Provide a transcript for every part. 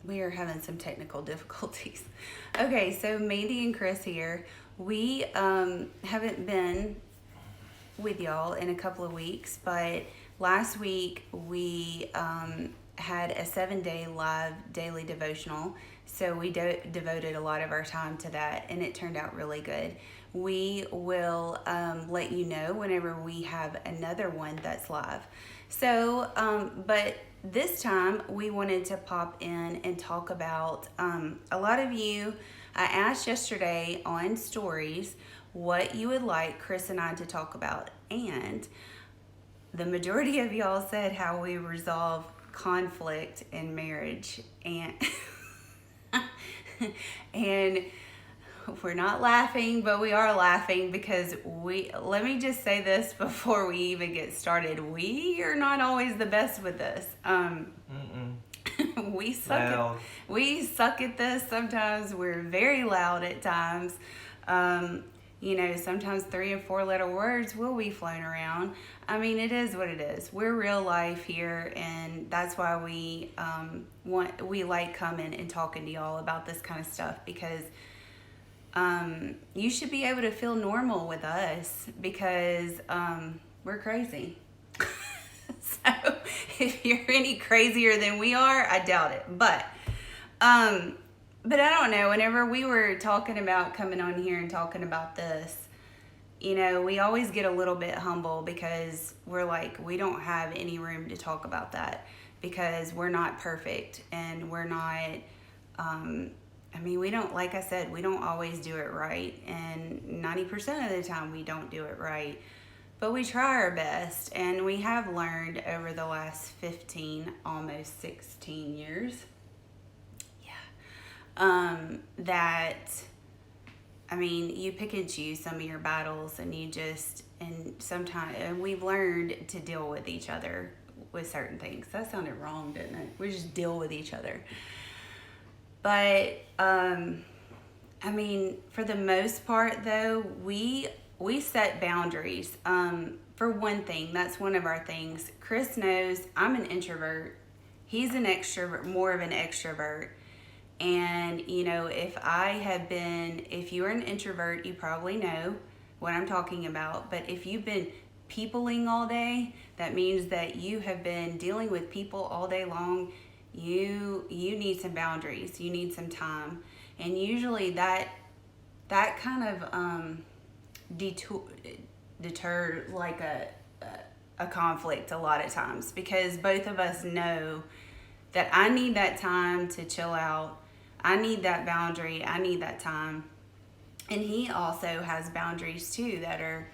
We are having some technical difficulties. Okay, so Mandy and Chris here. We haven't been with y'all in a couple of weeks, but last week we had a 7-day live daily devotional. So we devoted a lot of our time to that, and it turned out really good. We will let you know whenever we have another one that's live. So, but this time we wanted to pop in and talk about a lot of you. I asked yesterday on stories what you would like Chris and I to talk about, and the majority of y'all said how we resolve conflict in marriage, and and we're not laughing, but we are laughing because let me just say this before we even get started. We are not always the best with this. We suck at this sometimes. We're very loud at times. Sometimes 3 and 4 letter words will be flown around. I mean, it is what it is. We're real life here, and that's why we like coming and talking to y'all about this kind of stuff, because you should be able to feel normal with us, because we're crazy. So if you're any crazier than we are, I doubt it. But I don't know, whenever we were talking about coming on here and talking about this, we always get a little bit humble, because we're like, we don't have any room to talk about that, because we're not perfect, and we're not, we don't, like I said, we don't always do it right, and 90% of the time we don't do it right, but we try our best, and we have learned over the last 15, almost 16 years, that, you pick and choose some of your battles, and sometimes, and we've learned to deal with each other with certain things. That sounded wrong, didn't it? We just deal with each other. But, for the most part, though, we set boundaries. For one thing, that's one of our things. Chris knows I'm an introvert. He's an extrovert, more of an extrovert. And, if you're an introvert, you probably know what I'm talking about. But if you've been peopling all day, that means that you have been dealing with people all day long. You need some boundaries. You need some time. And usually that kind of deter like a conflict a lot of times, because both of us know that I need that time to chill out. I need that boundary. I need that time. And he also has boundaries too that are,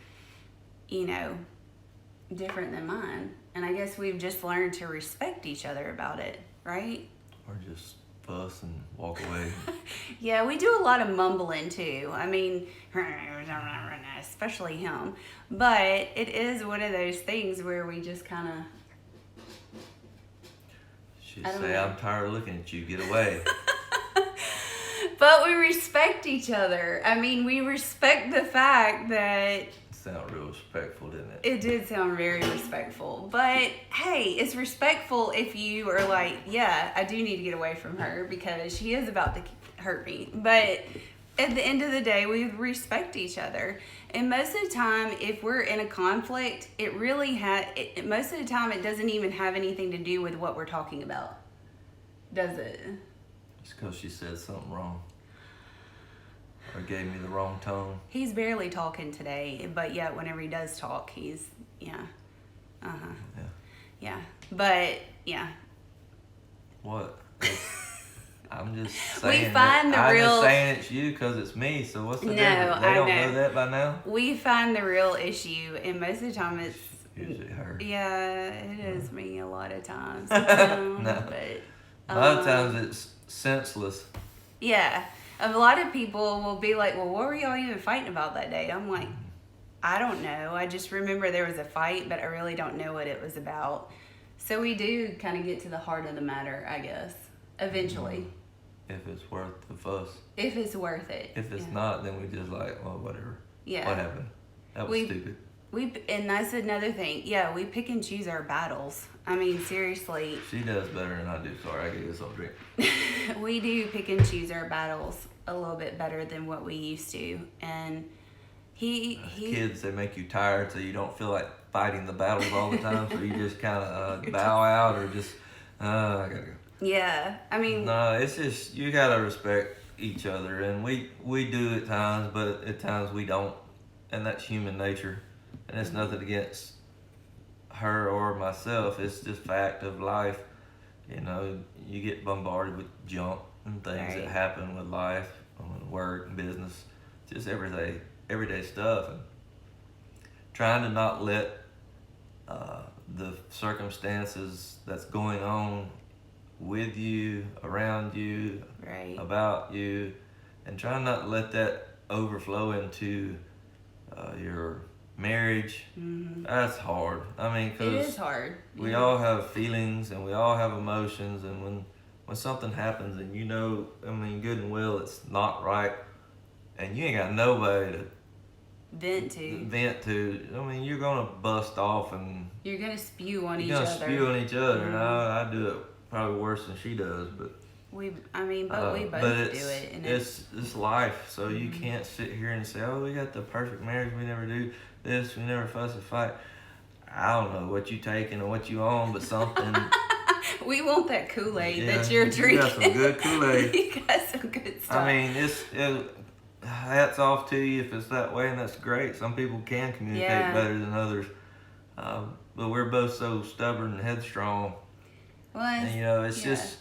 different than mine. And I guess we've just learned to respect each other about it, right? Or just fuss and walk away. Yeah, we do a lot of mumbling too. Especially him. But it is one of those things where we just kind of... She'd say, I'm tired of looking at you. Get away. But we respect each other. We respect the fact that... It sounded real respectful, didn't it? It did sound very respectful. But, hey, it's respectful if you are like, yeah, I do need to get away from her because she is about to hurt me. But at the end of the day, we respect each other. And most of the time, if we're in a conflict, most of the time, it doesn't even have anything to do with what we're talking about. Does it? It's because she said something wrong. Or gave me the wrong tone. He's barely talking today, but yet whenever he does talk, he's, yeah. Yeah. But, yeah. What? I'm just saying I'm just saying it's you because it's me, so what's the difference? They don't know that by now? We find the real issue, and most of the time it's... usually her. Yeah, it is me a lot of times. No. But, a lot of times it's senseless. Yeah. A lot of people will be like, well, what were y'all even fighting about that day? I'm like, I don't know. I just remember there was a fight, but I really don't know what it was about. So we do kind of get to the heart of the matter, I guess, eventually. If it's worth the fuss. If it's worth it. If it's not, then we just like, well, whatever. Yeah. What happened? That was stupid. And that's another thing. Yeah, we pick and choose our battles. I mean, seriously. She does better than I do. Sorry, I gave you some drink. We do pick and choose our battles a little bit better than what we used to. And he Kids, they make you tired so you don't feel like fighting the battles all the time. So you just kind of bow out or just, I gotta go. Yeah, I mean. No, it's just, you gotta respect each other. And we do at times, but at times we don't. And that's human nature. And it's nothing against her or myself. It's just fact of life. You know, you get bombarded with junk and things that happen with life, work, and business, just everyday stuff. And trying to not let the circumstances that's going on with you, around you, about you, and trying not to let that overflow into your marriage. That's hard. I mean, because it is hard. We all have feelings and we all have emotions, and when something happens and you know, I mean, good and well, it's not right, and you ain't got nobody to vent to. I mean, you're gonna bust off and you're gonna spew on each other. Mm-hmm. And I do it probably worse than she does, but we both do it. And it's life, so you can't sit here and say, oh, we got the perfect marriage, we never do this, we never fuss and fight. I don't know what you taking or what you on, but something. We want that Kool-Aid that you're drinking. You got some good Kool-Aid. You got some good stuff. I mean, hats off to you if it's that way, and that's great. Some people can communicate better than others, but we're both so stubborn and headstrong. Well, and you know, it's just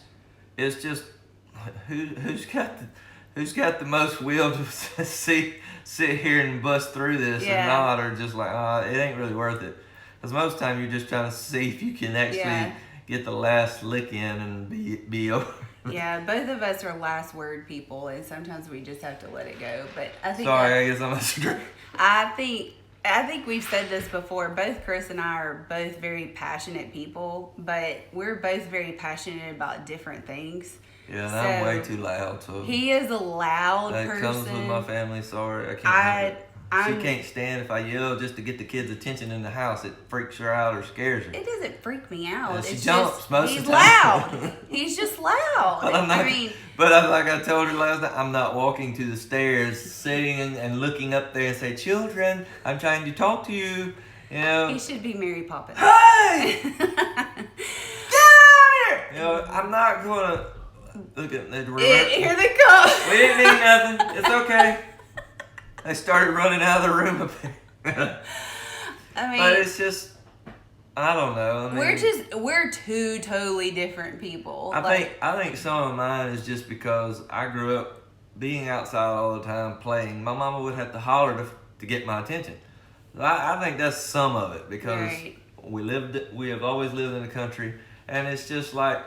who's got the most will to sit here and bust through this and not, or just like, it ain't really worth it. Because most time you're just trying to see if you can actually get the last lick in and be over. Yeah, both of us are last word people, and sometimes we just have to let it go. But I think I guess I'm a straight. I think we've said this before. Both Chris and I are both very passionate people, but we're both very passionate about different things. Yeah, and I'm way too loud. So he is a loud person. That comes with my family. Sorry, I can't help it. She can't stand if I yell just to get the kids' attention in the house. It freaks her out or scares her. It doesn't freak me out. Yeah, she jumps most of the time. He's loud. He's just loud. But like I told her last night, I'm not walking to the stairs, sitting and looking up there and say, "Children, I'm trying to talk to you." You know. He should be Mary Poppins. Hey! Get out here! You know, I'm not gonna look at the remote. Here they come. We didn't mean nothing. It's okay. They started running out of the room up there. I mean, but it's just, I don't know. I mean, we're two totally different people. I think some of mine is just because I grew up being outside all the time playing. My mama would have to holler to get my attention. I think that's some of it because we have always lived in the country, and it's just like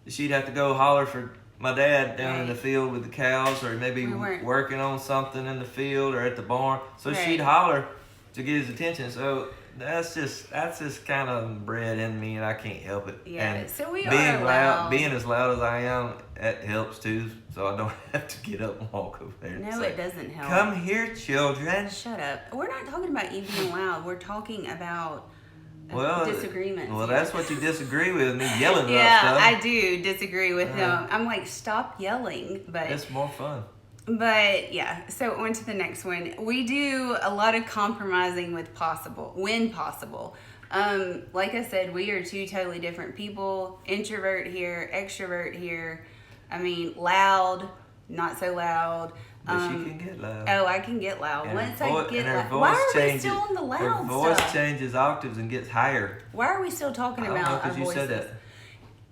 she'd have to go holler for my dad down in the field with the cows, or maybe working on something in the field or at the barn. So she'd holler to get his attention. So that's just kind of bred in me, and I can't help it. Yeah. And so we being are loud. Being as loud as I am, that helps too. So I don't have to get up and walk over there. No, it doesn't help. Come here, children. Shut up. We're not talking about you being loud. We're talking about disagreements. Well, that's what you disagree with, me yelling about stuff. Yeah, I do disagree with them. I'm like, stop yelling. But it's more fun. But yeah, so on to the next one. We do a lot of compromising when possible. Like I said, we are two totally different people. Introvert here, extrovert here. I mean, loud, not so loud. But she can get loud. Oh, I can get loud. And Once I get loud. Why are we still on the loud stuff? Her voice changes octaves and gets higher. Why are we still talking about our voices? You said that.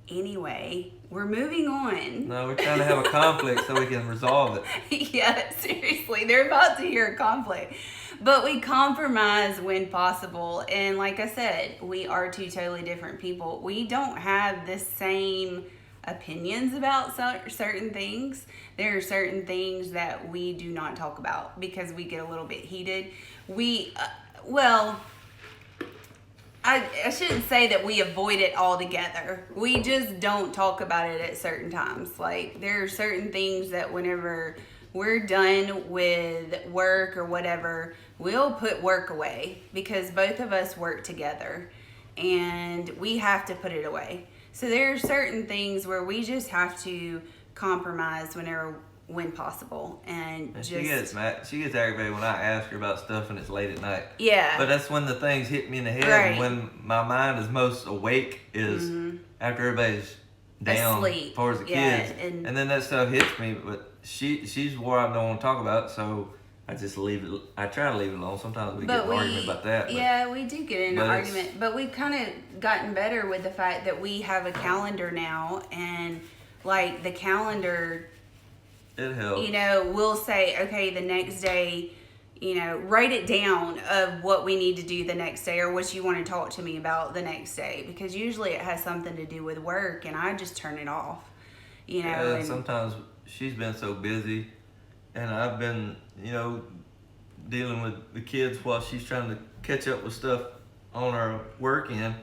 Anyway, we're moving on. No, we're trying to have a conflict so we can resolve it. Yeah, seriously. They're about to hear a conflict. But we compromise when possible. And like I said, we are two totally different people. We don't have the same opinions about certain things. There are certain things that we do not talk about because we get a little bit heated. I shouldn't say that we avoid it altogether. We just don't talk about it at certain times. Like, there are certain things that whenever we're done with work or whatever, we'll put work away because both of us work together and we have to put it away. So there are certain things where we just have to compromise when possible, and just she gets mad. She gets aggravated when I ask her about stuff and it's late at night. yeah. But that's when the things hit me in the head. Right. And when my mind is most awake is after everybody's down Asleep. towards the Yeah, kids, and- and then that stuff hits me. But she's where I don't want to talk about it, so I just leave it. I try to leave it alone. Sometimes we get in an argument about that. But Yeah, we do get in an but argument, but we've kind of gotten better with the fact that we have a calendar now, and like the calendar, it helps. you know, we'll say, okay, the next day, you know, write it down of what we need to do the next day or what you want to talk to me about the next day, because usually it has something to do with work and I just turn it off, you know. Yeah, and sometimes she's been so busy, and I've been, you know, dealing with the kids while she's trying to catch up with stuff on her work end,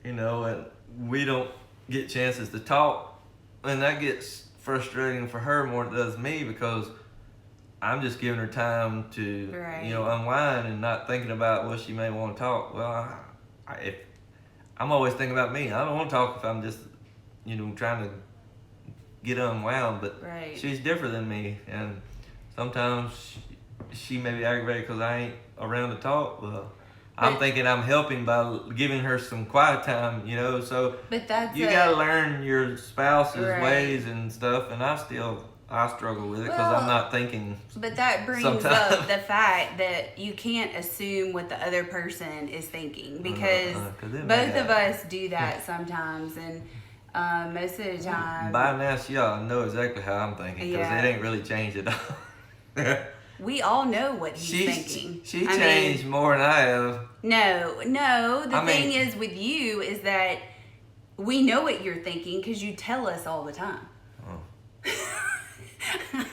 you know, and we don't get chances to talk, and that gets frustrating for her more than it does me, because I'm just giving her time to, Right. you know, unwind and not thinking about what she may want to talk. Well, if I'm always thinking about me. I don't want to talk if I'm just, you know, trying to get unwound, but Right. she's different than me, and sometimes she may be aggravated because I ain't around to talk. Well, I'm But- thinking I'm helping by giving her some quiet time, you know, so But that's you a- gotta learn your spouse's Right. ways and stuff, and I struggle with it because Well, I'm not thinking. But that brings Sometimes. up the fact that you can't assume what the other person is thinking, because 'cause it may both of happen. us do that sometimes, and most of the time By now, she ought to know exactly how I'm thinking, because Yeah. it ain't really changed at all. we all know what he's thinking. She I mean, changed more than I have. No. The I thing mean- is with you is that we know what you're thinking because you tell us all the time. Oh.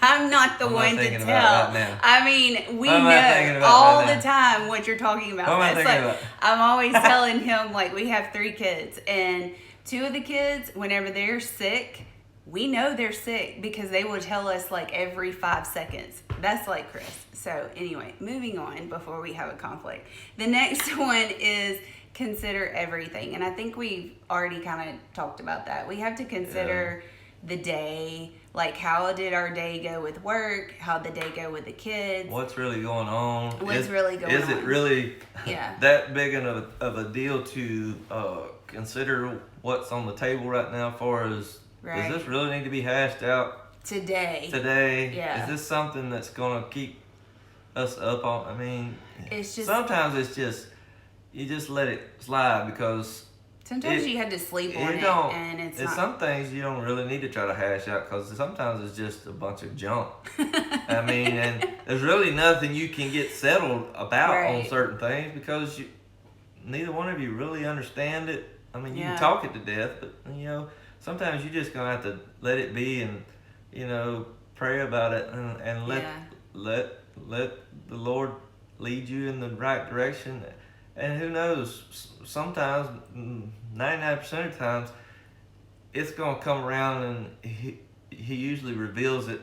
I'm not the What am I one to thinking tell. about right now? I mean, we What am I thinking know about all right the now? time what you're talking about. What am I It's thinking like, about? I'm always telling him, like, we have 3 kids, and 2 of the kids, whenever they're sick, we know they're sick because they will tell us like every 5 seconds. That's like Chris. So anyway, moving on before we have a conflict. The next one is consider everything. And I think we've already kind of talked about that. We have to consider the day, like how did our day go with work? How'd the day go with the kids? What's really going on? What's really going Is it on? really Yeah. that big of a deal to consider what's on the table right now for us? Right. Does this really need to be hashed out Today. today? Is this something that's going to keep us up on? I mean, It's just- sometimes it's just, you just let it slide, because Sometimes it- you had to sleep on you it, don't, and it's and not. some things you don't really need to try to hash out, because sometimes it's just a bunch of junk. I mean, and there's really nothing you can get settled about on Right. certain things, because neither one of you really understand it. I mean, you Yeah. can talk it to death, but you know, sometimes you just gonna have to let it be, and you know, pray about it, and let the Lord lead you in the right direction. And who knows? Sometimes, 99% of the times, it's gonna come around, and he usually reveals it,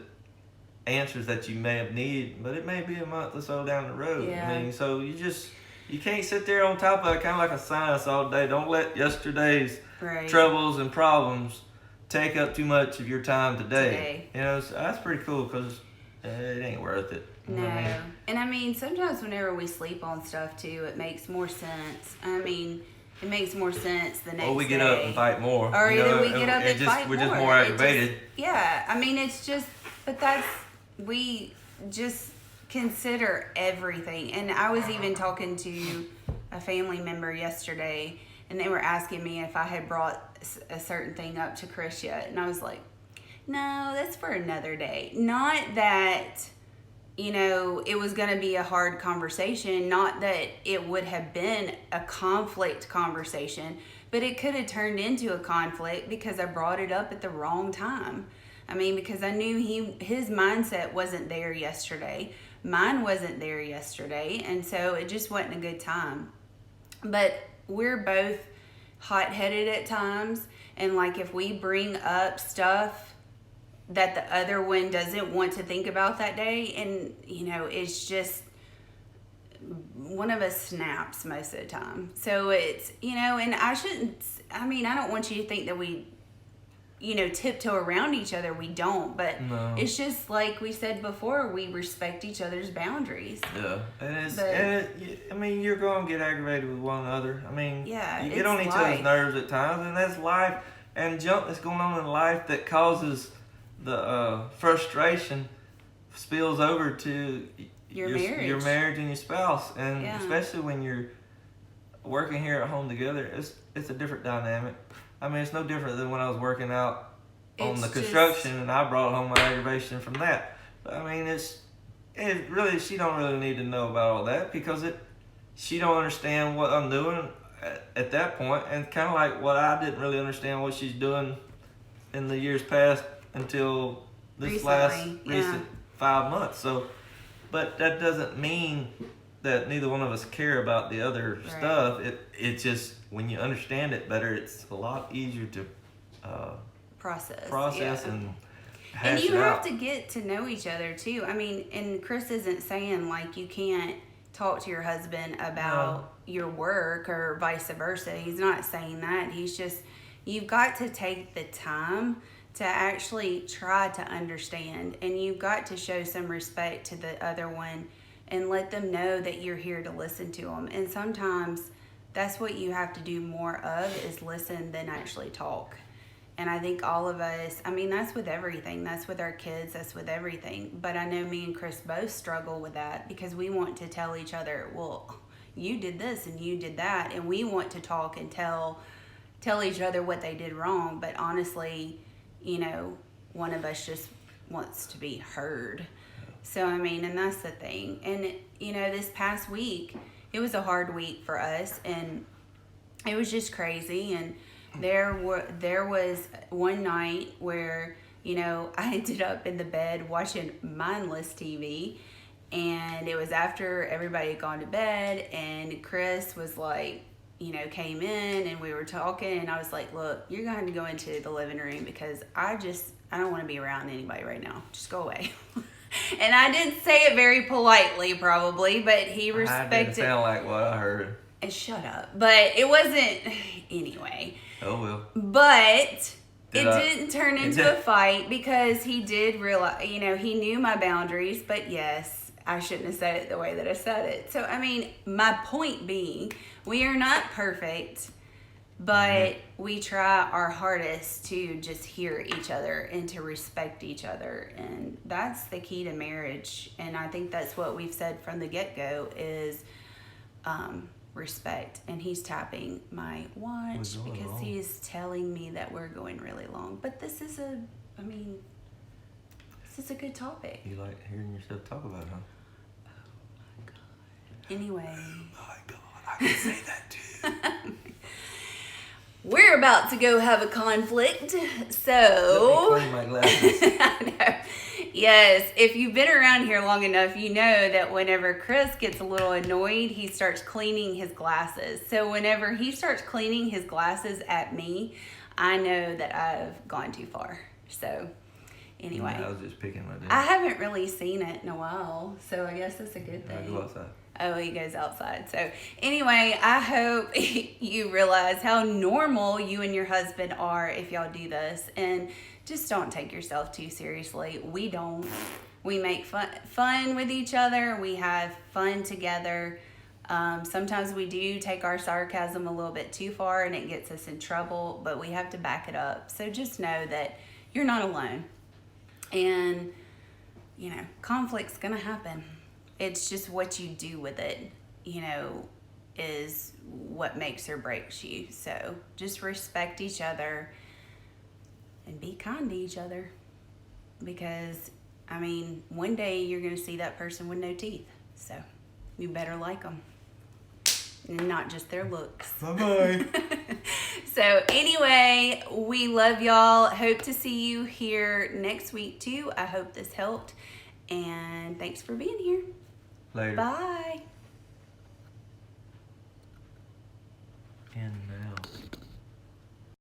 answers that you may have needed, but it may be a month or so down the road. Yeah. I mean, so you can't sit there on top of it, kind of like a science all day. Don't let yesterday's Right. troubles and problems take up too much of your time today. Today. You know, so that's pretty cool, because it ain't worth it. You know No. what I mean? And I mean, sometimes whenever we sleep on stuff too, it makes more sense. I mean, it makes more sense the next day. Or we get up and fight more. Or you either know, we get up and fight we're more. just more It just- aggravated. Yeah, I mean, it's just, but we just consider everything. And I was even talking to a family member yesterday, and they were asking me if I had brought a certain thing up to Chris yet. And I was like, no, that's for another day. Not that, you know, it was going to be a hard conversation, not that it would have been a conflict conversation, but it could have turned into a conflict because I brought it up at the wrong time. I mean, because I knew his mindset wasn't there yesterday. Mine wasn't there yesterday, and so it just wasn't a good time. But we're both hot-headed at times, and like if we bring up stuff that the other one doesn't want to think about that day, and you know, it's just one of us snaps most of the time. So it's, and I don't want you to think that we, tiptoe around each other. We don't, but No. it's just like we said before, we respect each other's boundaries. Yeah, you're going to get aggravated with one another. Yeah, you get on each other's nerves at times, and that's life. And junk that's going on in life that causes the frustration spills over to your marriage and your spouse, and especially when you're working here at home together, it's a different dynamic. It's no different than when I was working out on the construction and I brought home my aggravation from that. But she don't really need to know about all that because she don't understand what I'm doing at that point, and kind of like what I didn't really understand what she's doing in the years past until this recent 5 months. So, but that doesn't mean that neither one of us care about the other stuff. It's just when you understand it better, it's a lot easier to process and hash you it have out. to get to know each other too. And Chris isn't saying like you can't talk to your husband about your work or vice versa. He's not saying that. He's just, you've got to take the time to actually try to understand, and you've got to show some respect to the other one and let them know that you're here to listen to them. And sometimes that's what you have to do more of, is listen than actually talk. And I think all of us, that's with everything. That's with our kids. That's with everything. But I know me and Chris both struggle with that because we want to tell each other, well, you did this and you did that. And we want to talk and tell each other what they did wrong. But honestly, one of us just wants to be heard. So, and that's the thing. And, this past week, it was a hard week for us. And it was just crazy. And there was one night where, I ended up in the bed watching mindless TV, and it was after everybody had gone to bed, and Chris was like, came in and we were talking, and I was like, look, you're going to have to go into the living room because I don't want to be around anybody right now. Just go away. And I didn't say it very politely probably, but he respected. I didn't sound like what I heard. And shut up. But it wasn't, anyway. Oh, well. But it didn't turn into a fight because he did realize, he knew my boundaries. But yes, I shouldn't have said it the way that I said it. So, my point being, we are not perfect, but we try our hardest to just hear each other and to respect each other. And that's the key to marriage. And I think that's what we've said from the get-go is respect. And he's tapping my watch because he is telling me that we're going really long. But this is a good topic. You like hearing yourself talk about it, huh? Oh my God. Anyway. Oh my God, I can say that too. We're about to go have a conflict, so... Let me clean my glasses. I know. Yes, if you've been around here long enough, you know that whenever Chris gets a little annoyed, he starts cleaning his glasses. So whenever he starts cleaning his glasses at me, I know that I've gone too far. So, anyway. I was just picking my day. I haven't really seen it in a while, so I guess that's a good thing. I go outside. Oh, he goes outside. So anyway, I hope you realize how normal you and your husband are if y'all do this. And just don't take yourself too seriously. We don't. We make fun with each other. We have fun together. Sometimes we do take our sarcasm a little bit too far and it gets us in trouble, but we have to back it up. So just know that you're not alone. And, conflict's going to happen. It's just what you do with it, is what makes or breaks you. So just respect each other and be kind to each other. Because, one day you're going to see that person with no teeth. So you better like them. And not just their looks. Bye-bye. So anyway, we love y'all. Hope to see you here next week too. I hope this helped. And thanks for being here. Later. Bye. And now.